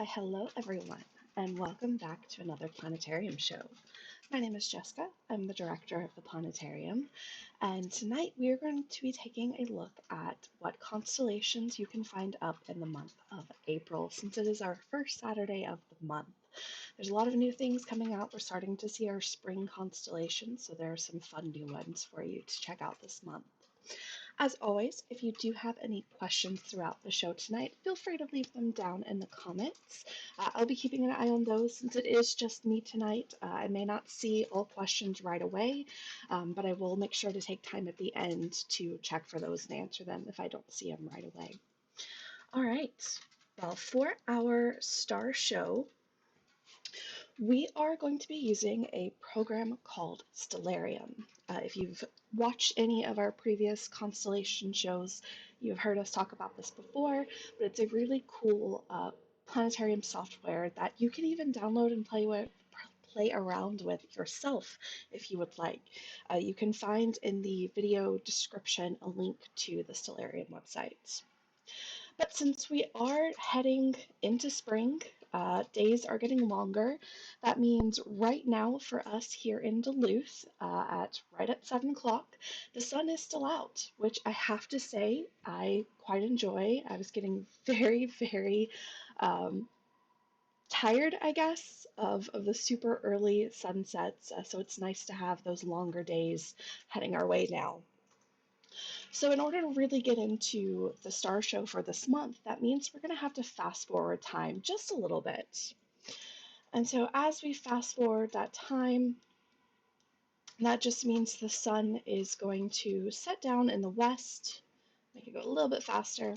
Why, hello everyone, and welcome back to another planetarium show. My name is Jessica. I'm the director of the planetarium, and tonight we are going to be taking a look at what constellations you can find up in the month of April, since it is our first Saturday of the month. There's a lot of new things coming out. We're starting to see our spring constellations, so there are some fun new ones for you to check out this month. As always, if you do have any questions throughout the show tonight, feel free to leave them down in the comments. I'll be keeping an eye on those since it is just me tonight. I may not see all questions right away, but I will make sure to take time at the end to check for those and answer them if I don't see them right away. All right, well, for our star show, we are going to be using a program called Stellarium. If you've watched any of our previous constellation shows, you've heard us talk about this before, but it's a really cool planetarium software that you can even download and play around with yourself if you would like. You can find in the video description a link to the Stellarium website. But since we are heading into spring, days are getting longer. That means right now for us here in Duluth, right at 7 o'clock, the sun is still out, which I have to say I quite enjoy. I was getting very tired, I guess, of the super early sunsets. So it's nice to have those longer days heading our way now. So in order to really get into the star show for this month, that means we're going to have to fast forward time just a little bit. And so as we fast forward that time, that just means the sun is going to set down in the west. Make it go a little bit faster.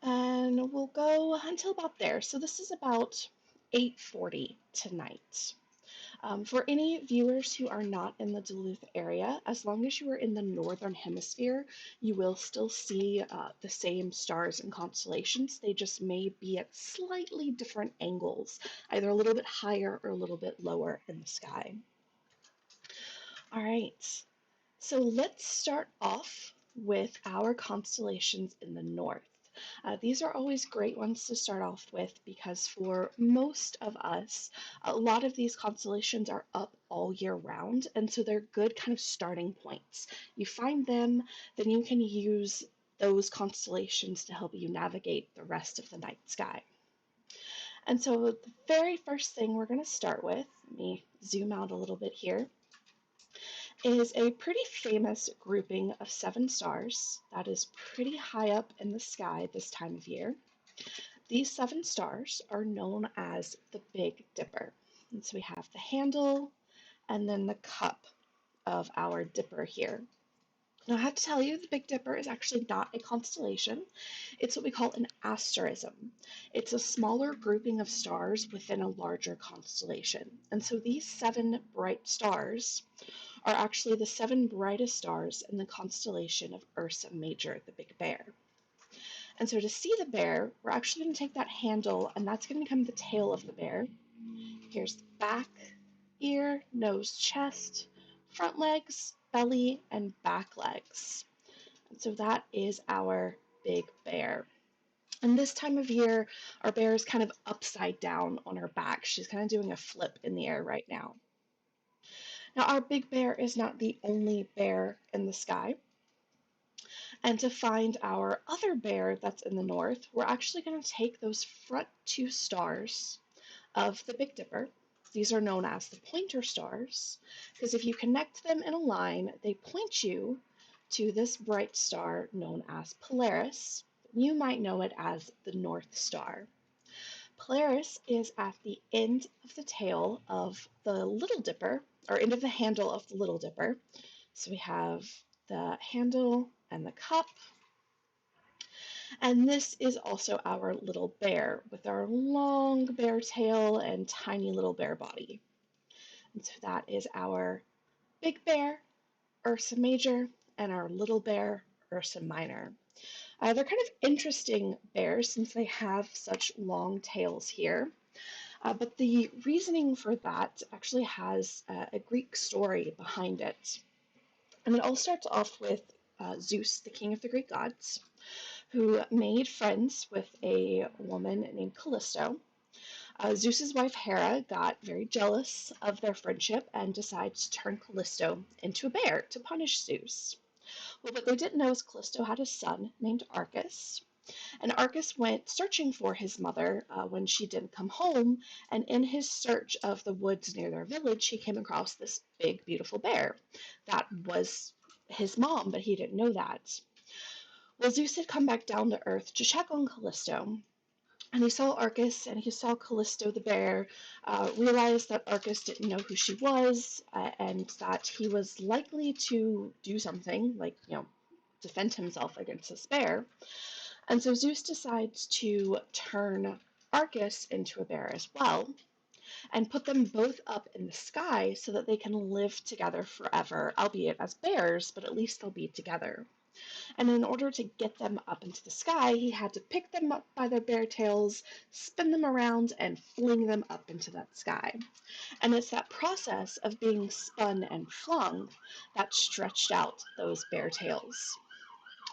And we'll go until about there. So this is about 8:40 tonight. For any viewers who are not in the Duluth area, as long as you are in the northern hemisphere, you will still see the same stars and constellations. They just may be at slightly different angles, either a little bit higher or a little bit lower in the sky. All right, so let's start off with our constellations in the north. These are always great ones to start off with because for most of us, a lot of these constellations are up all year round, and so they're good kind of starting points. You find them, then you can use those constellations to help you navigate the rest of the night sky. And so the very first thing we're going to start with, let me zoom out a little bit here, is a pretty famous grouping of 7 stars that is pretty high up in the sky this time of year. These 7 stars are known as the Big Dipper. And so we have the handle and then the cup of our dipper here. Now I have to tell you, the Big Dipper is actually not a constellation. It's what we call an asterism. It's a smaller grouping of stars within a larger constellation. And so these 7 bright stars are actually the 7 brightest stars in the constellation of Ursa Major, the Big Bear. And so to see the bear, we're actually going to take that handle, and that's going to become the tail of the bear. Here's the back, ear, nose, chest, front legs, belly, and back legs. And so that is our big bear. And this time of year, our bear is kind of upside down on her back. She's kind of doing a flip in the air right now. Now, our big bear is not the only bear in the sky. And to find our other bear that's in the north, we're actually going to take those front 2 stars of the Big Dipper. These are known as the pointer stars, because if you connect them in a line, they point you to this bright star known as Polaris. You might know it as the North Star. Polaris is at the end of the tail of the Little Dipper, or end of the handle of the Little Dipper. So we have the handle and the cup. And this is also our little bear with our long bear tail and tiny little bear body. And so that is our big bear, Ursa Major, and our little bear, Ursa Minor. They're kind of interesting bears since they have such long tails here. But the reasoning for that actually has a Greek story behind it. And it all starts off with Zeus, the king of the Greek gods, who made friends with a woman named Callisto. Zeus's wife Hera got very jealous of their friendship and decided to turn Callisto into a bear to punish Zeus. Well, what they didn't know is Callisto had a son named Arcus, and Arcus went searching for his mother when she didn't come home, and in his search of the woods near their village, he came across this big, beautiful bear that was his mom, but he didn't know that. Well, Zeus had come back down to Earth to check on Callisto, and he saw Arcus and he saw Callisto the bear, realized that Arcus didn't know who she was, and that he was likely to do something, like, defend himself against this bear. And so Zeus decides to turn Arcus into a bear as well, and put them both up in the sky so that they can live together forever, albeit as bears, but at least they'll be together. And in order to get them up into the sky, he had to pick them up by their bear tails, spin them around, and fling them up into that sky. And it's that process of being spun and flung that stretched out those bear tails.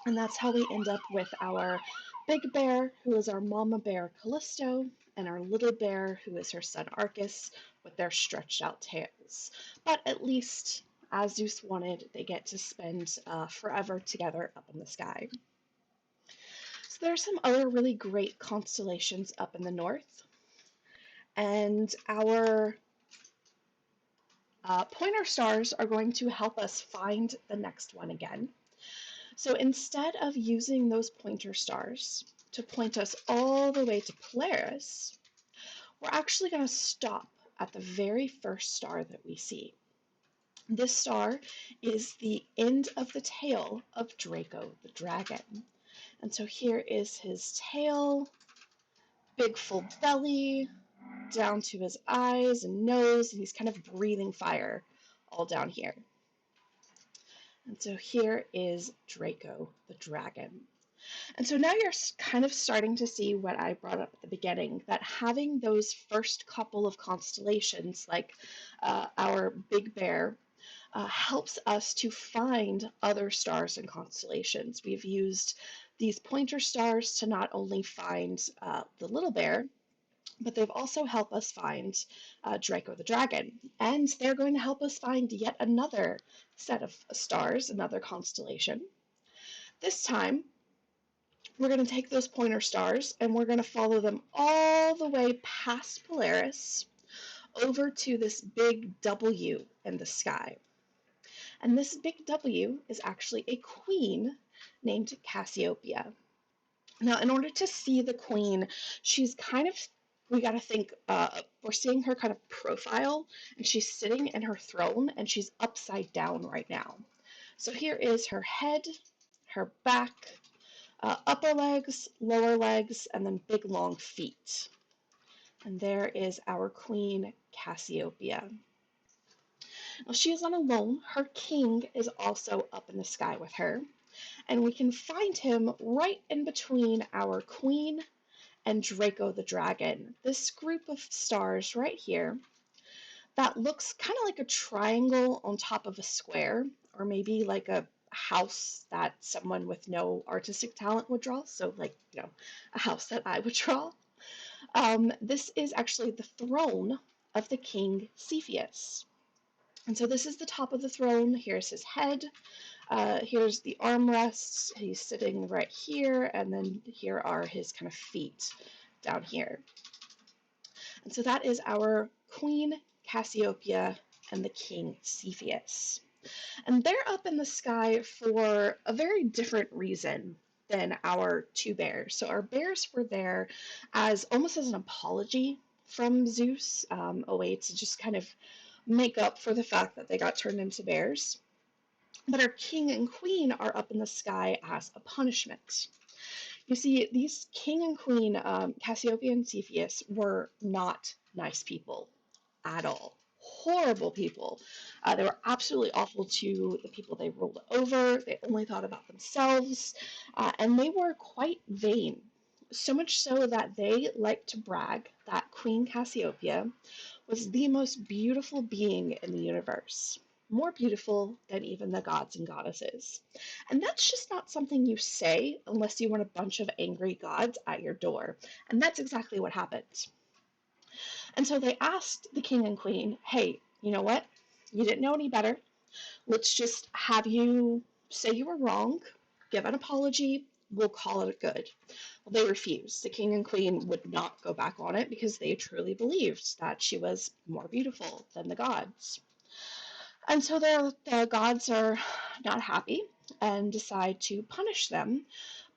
And that's how we end up with our big bear, who is our mama bear Callisto, and our little bear, who is her son Arcus, with their stretched out tails. But at least, as Zeus wanted, they get to spend forever together up in the sky. So there are some other really great constellations up in the north, and our pointer stars are going to help us find the next one again. So instead of using those pointer stars to point us all the way to Polaris, we're actually going to stop at the very first star that we see. This star is the end of the tail of Draco the Dragon. And so here is his tail, big full belly, down to his eyes and nose, and he's kind of breathing fire all down here. And so here is Draco the Dragon. And so now you're kind of starting to see what I brought up at the beginning, that having those first couple of constellations, like our Big Bear, helps us to find other stars and constellations. We've used these pointer stars to not only find the Little Bear, but they've also helped us find Draco the Dragon. And they're going to help us find yet another set of stars, another constellation. This time, we're going to take those pointer stars and we're going to follow them all the way past Polaris over to this big W in the sky. And this big W is actually a queen named Cassiopeia. Now, in order to see the queen, she's kind of, we got to think, we're seeing her kind of profile, and she's sitting in her throne, and she's upside down right now. So here is her head, her back, upper legs, lower legs, and then big long feet. And there is our queen, Cassiopeia. Now, she is not alone. Her king is also up in the sky with her. And we can find him right in between our queen and Draco the Dragon. This group of stars right here that looks kind of like a triangle on top of a square, or maybe like a house that someone with no artistic talent would draw. So like, a house that I would draw. This is actually the throne of the king Cepheus. And so this is the top of the throne. Here's his head. Here's the armrests. He's sitting right here, and then here are his kind of feet down here. And so that is our Queen Cassiopeia and the King Cepheus. And they're up in the sky for a very different reason than our two bears. So our bears were there as almost as an apology from Zeus, a way to just kind of make up for the fact that they got turned into bears. But our king and queen are up in the sky as a punishment. You see, these king and queen, Cassiopeia and Cepheus, were not nice people at all. Horrible people. They were absolutely awful to the people they ruled over. They only thought about themselves, and they were quite vain. So much so that they liked to brag that Queen Cassiopeia was the most beautiful being in the universe. more beautiful than even the gods and goddesses. And that's just not something you say unless you want a bunch of angry gods at your door. And that's exactly what happened. And so they asked the king and queen, hey, you know what? You didn't know any better. Let's just have you say you were wrong, give an apology, we'll call it good. Well, they refused. The king and queen would not go back on it because they truly believed that she was more beautiful than the gods. And so the gods are not happy and decide to punish them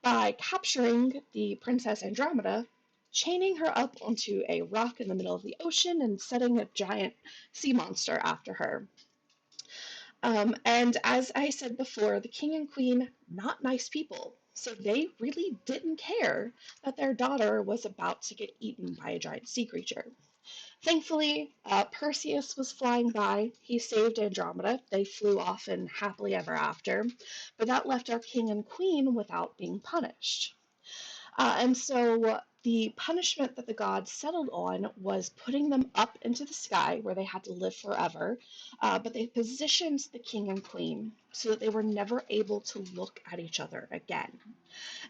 by capturing the Princess Andromeda, chaining her up onto a rock in the middle of the ocean, and setting a giant sea monster after her. And as I said before, the king and queen, not nice people. So they really didn't care that their daughter was about to get eaten by a giant sea creature. Thankfully, Perseus was flying by. He saved Andromeda. They flew off and happily ever after. But that left our king and queen without being punished. And so the punishment that the gods settled on was putting them up into the sky where they had to live forever. But they positioned the king and queen so that they were never able to look at each other again.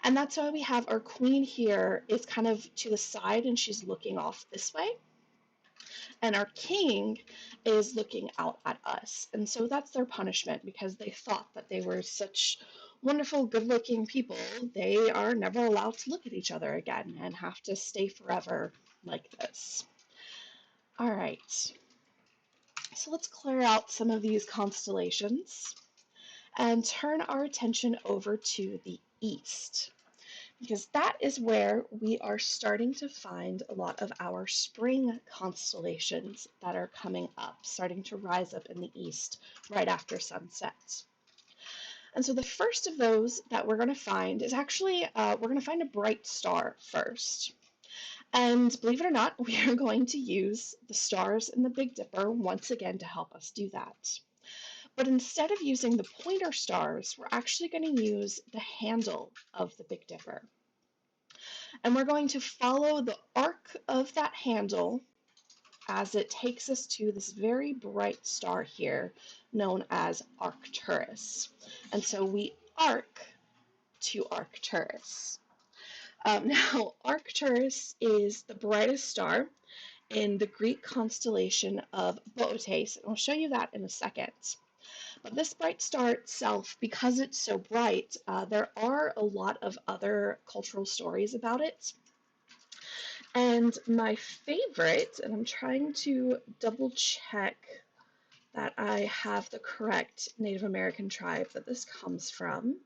And that's why we have our queen here is kind of to the side and she's looking off this way. And our king is looking out at us. And so that's their punishment because they thought that they were such wonderful, good looking people. They are never allowed to look at each other again and have to stay forever like this. All right. So let's clear out some of these constellations and turn our attention over to the east, because that is where we are starting to find a lot of our spring constellations that are coming up, starting to rise up in the east right after sunset. And so the first of those that we're going to find is actually, we're going to find a bright star first. And believe it or not, we are going to use the stars in the Big Dipper once again to help us do that. But instead of using the pointer stars, we're actually going to use the handle of the Big Dipper. And we're going to follow the arc of that handle as it takes us to this very bright star here known as Arcturus. And so we arc to Arcturus. Now, Arcturus is the brightest star in the Greek constellation of Bootes, and I'll show you that in a second. But this bright star itself, because it's so bright, there are a lot of other cultural stories about it. And my favorite, and I'm trying to double check that I have the correct Native American tribe that this comes from.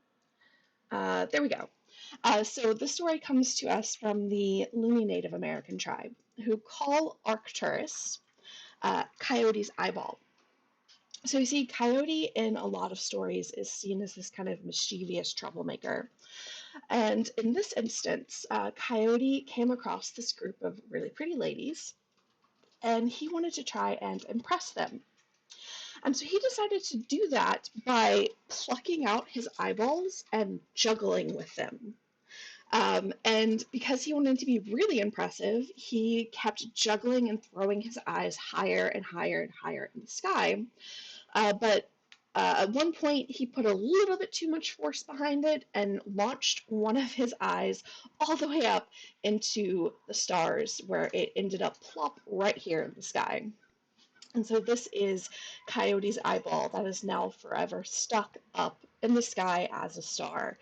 There we go. So this story comes to us from the Luni Native American tribe, who call Arcturus Coyote's eyeball. So you see, Coyote in a lot of stories is seen as this kind of mischievous troublemaker. And in this instance, Coyote came across this group of really pretty ladies, and he wanted to try and impress them. And so he decided to do that by plucking out his eyeballs and juggling with them. And because he wanted to be really impressive, he kept juggling and throwing his eyes higher and higher and higher in the sky. But at one point, he put a little bit too much force behind it and launched one of his eyes all the way up into the stars, where it ended up plop right here in the sky. And so this is Coyote's eyeball that is now forever stuck up in the sky as a star,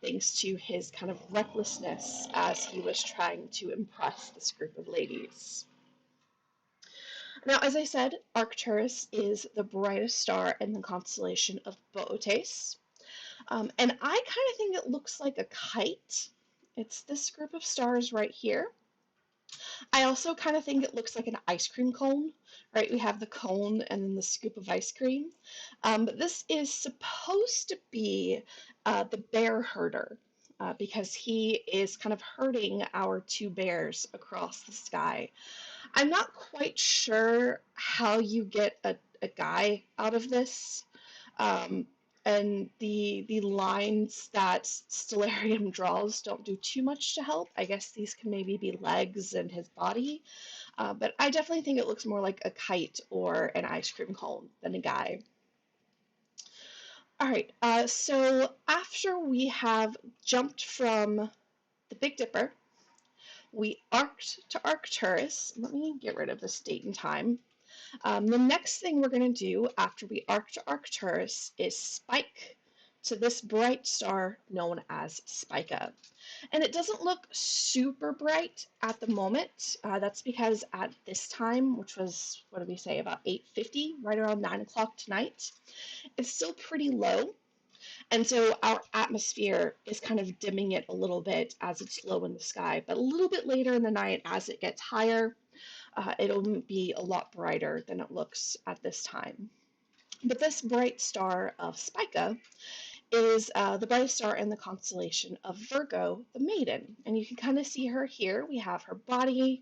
thanks to his kind of recklessness as he was trying to impress this group of ladies. Now, as I said, Arcturus is the brightest star in the constellation of Bootes. And I kind of think it looks like a kite. It's this group of stars right here. I also kind of think it looks like an ice cream cone, right? We have the cone and then the scoop of ice cream. But this is supposed to be the bear herder, because he is kind of herding our two bears across the sky. I'm not quite sure how you get a guy out of this. And the lines that Stellarium draws don't do too much to help. I guess these can maybe be legs and his body. But I definitely think it looks more like a kite or an ice cream cone than a guy. All right, so after we have jumped from the Big Dipper, we arced to Arcturus. Let me get rid of this date and time. The next thing we're going to do after we arc to Arcturus is spike to this bright star known as Spica. And it doesn't look super bright at the moment. That's because at this time, which was, what did we say, about 8:50, right around 9 o'clock tonight, it's still pretty low. And so our atmosphere is kind of dimming it a little bit as it's low in the sky. But a little bit later in the night, as it gets higher, it'll be a lot brighter than it looks at this time. But this bright star of Spica is the brightest star in the constellation of Virgo, the Maiden. And you can kind of see her here. We have her body,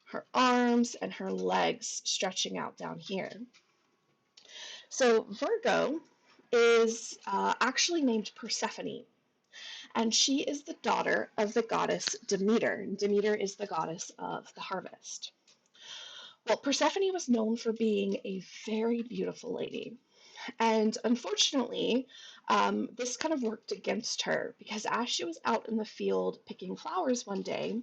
her arms, and her legs stretching out down here. So Virgo is actually named Persephone, and she is the daughter of the goddess Demeter. Demeter is the goddess of the harvest. Well, Persephone was known for being a very beautiful lady. And unfortunately, this kind of worked against her because as she was out in the field picking flowers one day,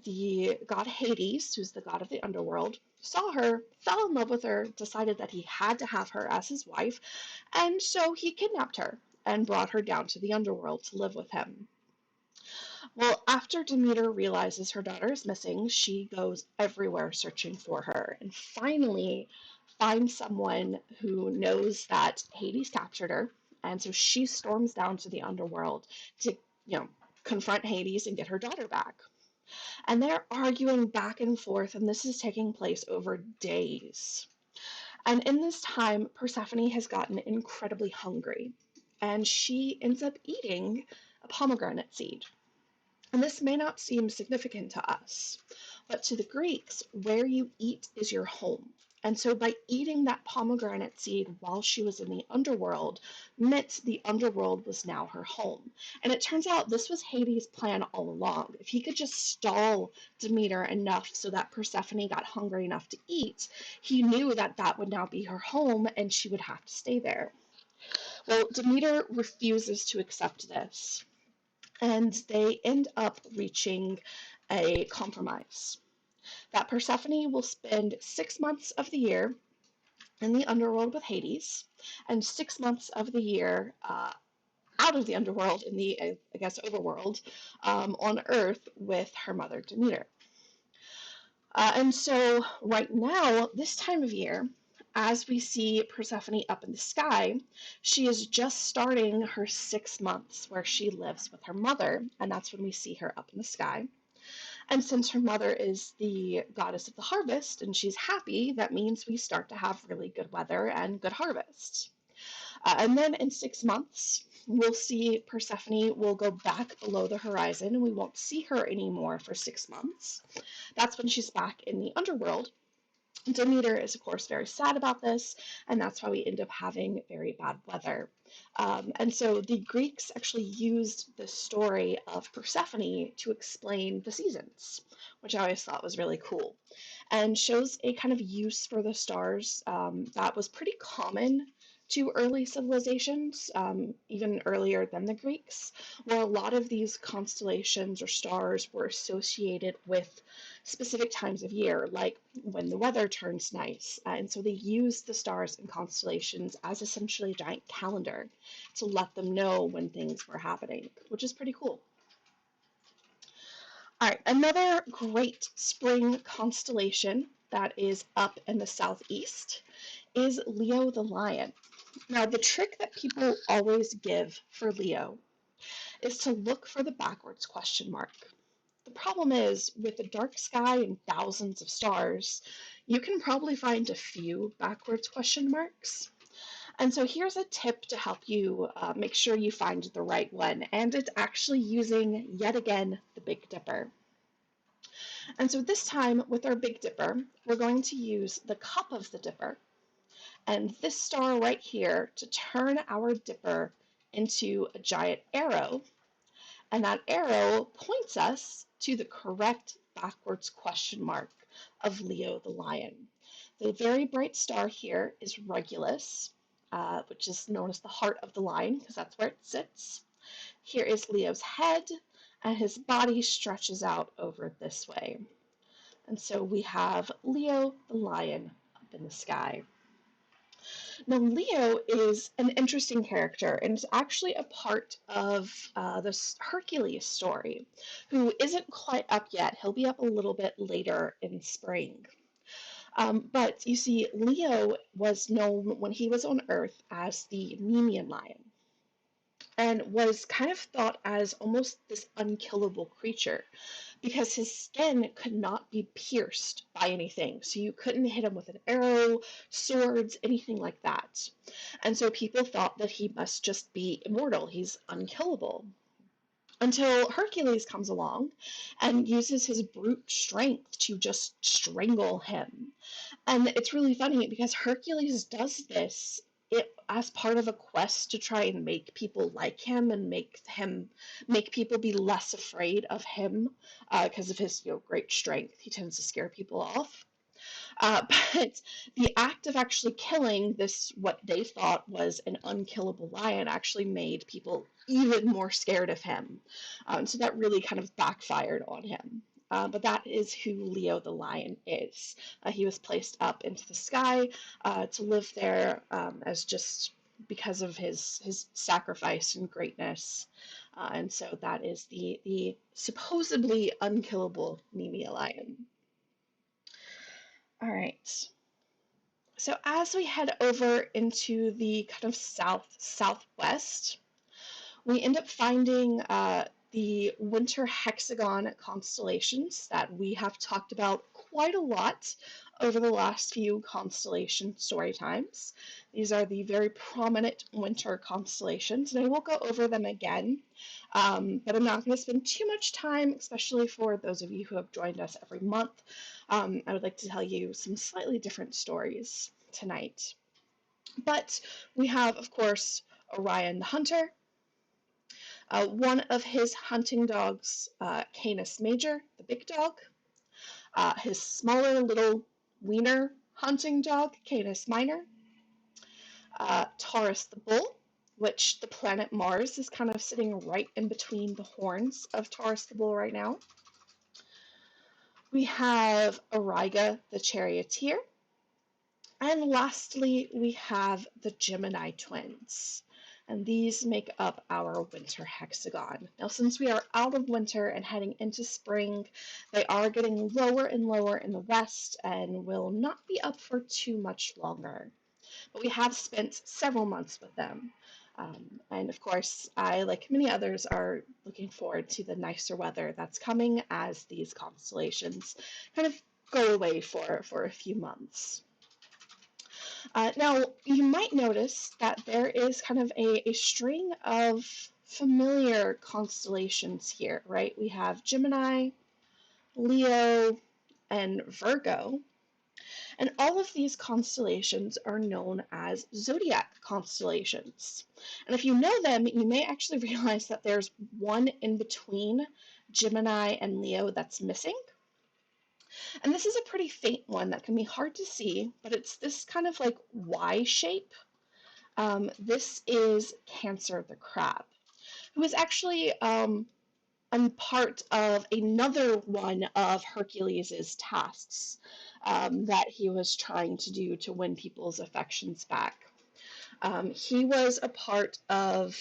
the god Hades, who's the god of the underworld, saw her, fell in love with her, decided that he had to have her as his wife, and so he kidnapped her and brought her down to the underworld to live with him. Well, after Demeter realizes her daughter is missing, she goes everywhere searching for her and finally finds someone who knows that Hades captured her. And so she storms down to the underworld to, confront Hades and get her daughter back. And they're arguing back and forth, and this is taking place over days. And in this time, Persephone has gotten incredibly hungry, and she ends up eating a pomegranate seed. And this may not seem significant to us, but to the Greeks, where you eat is your home. And so by eating that pomegranate seed while she was in the underworld meant the underworld was now her home. And it turns out this was Hades' plan all along. If he could just stall Demeter enough so that Persephone got hungry enough to eat, he knew that that would now be her home and she would have to stay there. Well, Demeter refuses to accept this, and they end up reaching a compromise that Persephone will spend 6 months of the year in the underworld with Hades and 6 months of the year out of the underworld in the, I guess, overworld on Earth with her mother Demeter. And so right now, this time of year, as we see Persephone up in the sky, she is just starting her 6 months where she lives with her mother, and that's when we see her up in the sky. And since her mother is the goddess of the harvest and she's happy, that means we start to have really good weather and good harvests. And then in 6 months, we'll see Persephone will go back below the horizon and we won't see her anymore for 6 months. That's when she's back in the underworld. Demeter is, of course, very sad about this, and that's why we end up having very bad weather. And so the Greeks actually used the story of Persephone to explain the seasons, which I always thought was really cool, and shows a kind of use for the stars that was pretty common to early civilizations, even earlier than the Greeks, where a lot of these constellations or stars were associated with specific times of year, like when the weather turns nice. And so they used the stars and constellations as essentially a giant calendar to let them know when things were happening, which is pretty cool. All right, another great spring constellation that is up in the southeast is Leo the Lion. Now, the trick that people always give for Leo is to look for the backwards question mark. The problem is, with the dark sky and thousands of stars, you can probably find a few backwards question marks. And so here's a tip to help you make sure you find the right one, and it's actually using, yet again, the Big Dipper. And so this time, with our Big Dipper, we're going to use the cup of the Dipper and this star right here to turn our dipper into a giant arrow, and that arrow points us to the correct backwards question mark of Leo the lion. The very bright star here is Regulus, which is known as the heart of the lion because that's where it sits. Here is Leo's head, and his body stretches out over this way. And so we have Leo the lion up in the sky. Now, Leo is an interesting character and is actually a part of this Hercules story, who isn't quite up yet. He'll be up a little bit later in spring. But you see, Leo was known when he was on Earth as the Nemean lion and was kind of thought as almost this unkillable creature because his skin could not be pierced by anything. So you couldn't hit him with an arrow, swords, anything like that. And so people thought that he must just be immortal. He's unkillable. Until Hercules comes along and uses his brute strength to just strangle him. And it's really funny because Hercules does this as part of a quest to try and make people like him and make people be less afraid of him because of his great strength. He tends to scare people off. But the act of actually killing this, what they thought was an unkillable lion, actually made people even more scared of him. So that really kind of backfired on him. But that is who Leo the lion is. He was placed up into the sky to live there as just because of his sacrifice and greatness. And so that is the supposedly unkillable Nemean lion. All right. So as we head over into the kind of southwest, we end up finding the winter hexagon constellations that we have talked about quite a lot over the last few constellation story times. These are the very prominent winter constellations, and I won't go over them again, but I'm not going to spend too much time, especially for those of you who have joined us every month. I would like to tell you some slightly different stories tonight. But we have, of course, Orion the Hunter, one of his hunting dogs, Canis Major, the big dog, his smaller little wiener hunting dog, Canis Minor, Taurus the bull, which the planet Mars is kind of sitting right in between the horns of Taurus the bull right now. We have Auriga the charioteer. And lastly, we have the Gemini twins. And these make up our winter hexagon. Now, since we are out of winter and heading into spring, they are getting lower and lower in the west and will not be up for too much longer. But we have spent several months with them. And of course, I, like many others, are looking forward to the nicer weather that's coming as these constellations kind of go away for a few months. Now, you might notice that there is kind of a string of familiar constellations here, right? We have Gemini, Leo, and Virgo. And all of these constellations are known as zodiac constellations. And if you know them, you may actually realize that there's one in between Gemini and Leo that's missing. And this is a pretty faint one that can be hard to see, but it's this kind of like Y shape. This is Cancer the crab, who is actually part of another one of Hercules' tasks that he was trying to do to win people's affections back. He was a part of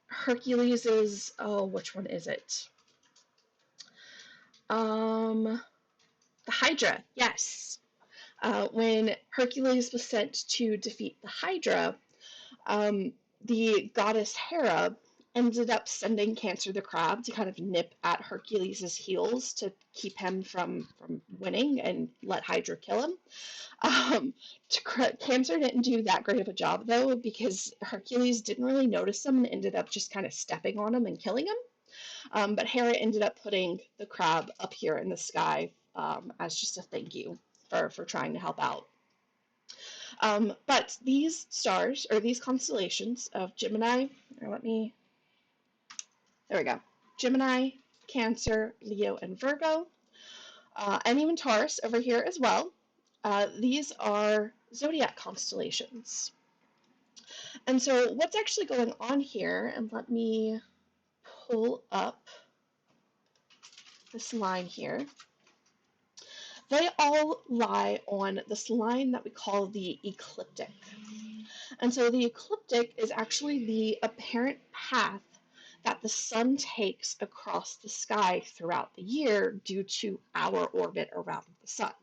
Hercules's, which one is it? The Hydra, yes. When Hercules was sent to defeat the Hydra, the goddess Hera ended up sending Cancer the crab to kind of nip at Hercules' heels to keep him from winning and let Hydra kill him. Cancer didn't do that great of a job, though, because Hercules didn't really notice him and ended up just kind of stepping on him and killing him. But Hera ended up putting the crab up here in the sky as just a thank you for trying to help out. But these stars, or these constellations of Gemini, there we go, Gemini, Cancer, Leo, and Virgo, and even Taurus over here as well. These are zodiac constellations. And so what's actually going on here, and let me pull up this line here. They all lie on this line that we call the ecliptic. And so the ecliptic is actually the apparent path that the sun takes across the sky throughout the year due to our orbit around the sun.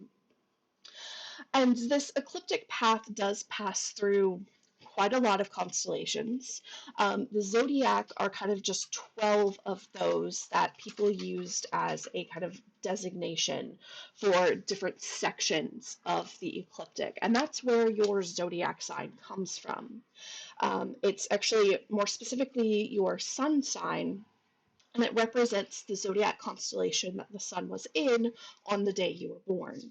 And this ecliptic path does pass through quite a lot of constellations. The zodiac are kind of just 12 of those that people used as a kind of designation for different sections of the ecliptic. And that's where your zodiac sign comes from. It's actually more specifically your sun sign, and it represents the zodiac constellation that the sun was in on the day you were born.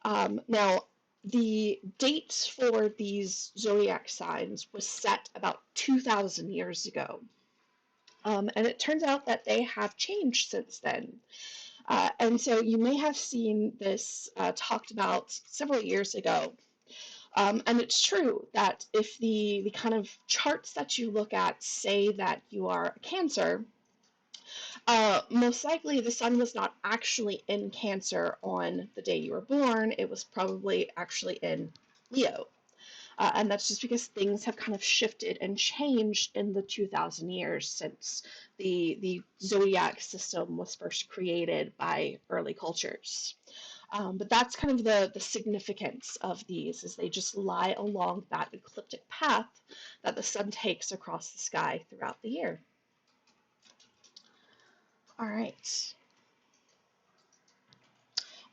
Now, the date for these zodiac signs was set about 2,000 years ago. And it turns out that they have changed since then. And so you may have seen this talked about several years ago. And it's true that if the kind of charts that you look at say that you are a Cancer, most likely the sun was not actually in Cancer on the day you were born. It was probably actually in Leo. And that's just because things have kind of shifted and changed in the 2,000 years since the zodiac system was first created by early cultures. But that's kind of the significance of these, is they just lie along that ecliptic path that the sun takes across the sky throughout the year. All right.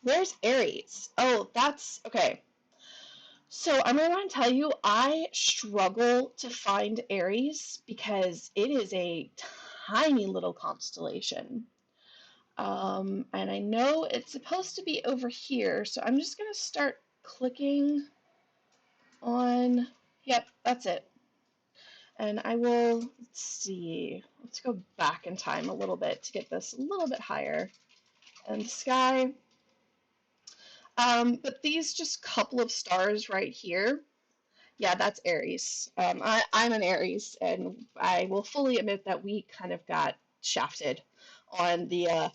Where's Aries? Oh, that's okay. So I'm going to tell you, I struggle to find Aries because it is a tiny little constellation. And I know it's supposed to be over here, so I'm just going to start clicking on, yep, that's it. And I will, let's see, let's go back in time a little bit to get this a little bit higher. And the sky. But these just couple of stars right here, yeah, that's Aries. I'm an Aries, and I will fully admit that we kind of got shafted on the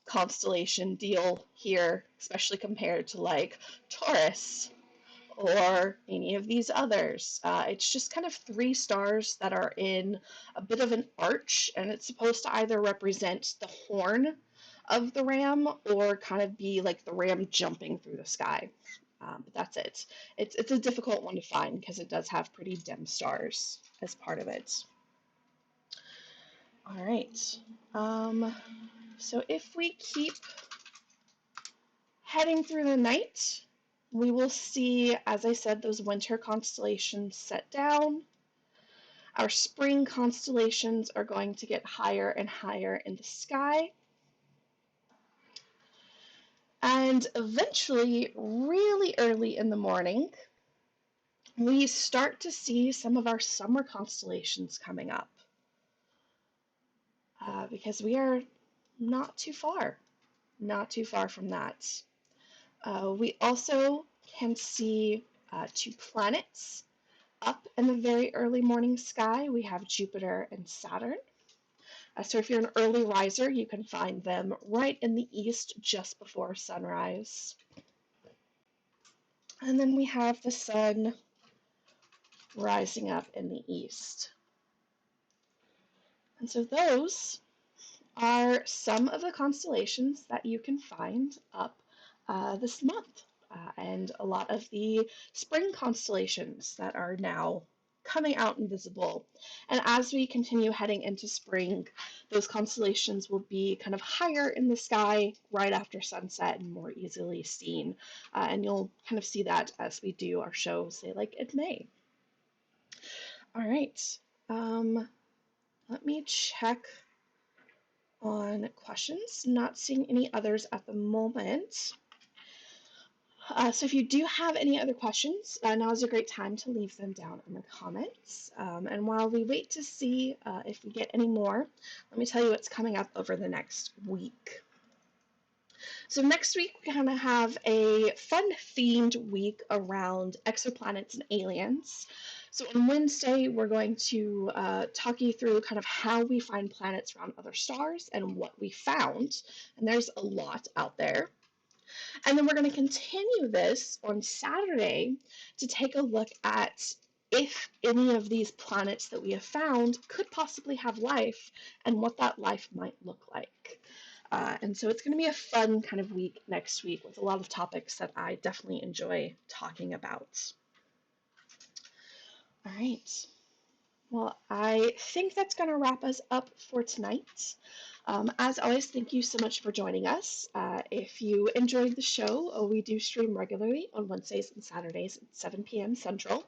constellation deal here, especially compared to like Taurus or any of these others. It's just kind of three stars that are in a bit of an arch, and it's supposed to either represent the horn of the ram or kind of be like the ram jumping through the sky. But that's it. It's a difficult one to find because it does have pretty dim stars as part of it. All right. So if we keep heading through the night, we will see, as I said, those winter constellations set down. Our spring constellations are going to get higher and higher in the sky. And eventually, really early in the morning, we start to see some of our summer constellations coming up. Because we are not too far from that. We also can see two planets up in the very early morning sky. We have Jupiter and Saturn. So if you're an early riser, you can find them right in the east just before sunrise. And then we have the sun rising up in the east. And so those are some of the constellations that you can find up this month. And a lot of the spring constellations that are now coming out and visible. And as we continue heading into spring, those constellations will be kind of higher in the sky right after sunset and more easily seen. And you'll kind of see that as we do our show, say like in May. All right, let me check on questions. Not seeing any others at the moment. So if you do have any other questions, now is a great time to leave them down in the comments. And while we wait to see if we get any more, let me tell you what's coming up over the next week. So next week we're going to have a fun themed week around exoplanets and aliens. So on Wednesday we're going to talk you through kind of how we find planets around other stars and what we found. And there's a lot out there. And then we're going to continue this on Saturday to take a look at if any of these planets that we have found could possibly have life and what that life might look like. And so it's going to be a fun kind of week next week with a lot of topics that I definitely enjoy talking about. All right. Well, I think that's going to wrap us up for tonight. As always, thank you so much for joining us. If you enjoyed the show, we do stream regularly on Wednesdays and Saturdays at 7 p.m. Central.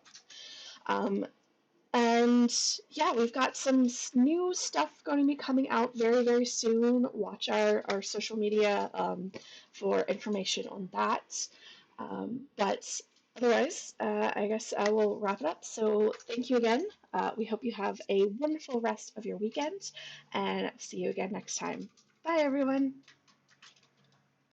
And yeah, we've got some new stuff going to be coming out very, very soon. Watch our social media for information on that. But otherwise, I guess I will wrap it up. So thank you again. We hope you have a wonderful rest of your weekend and see you again next time. Bye, everyone.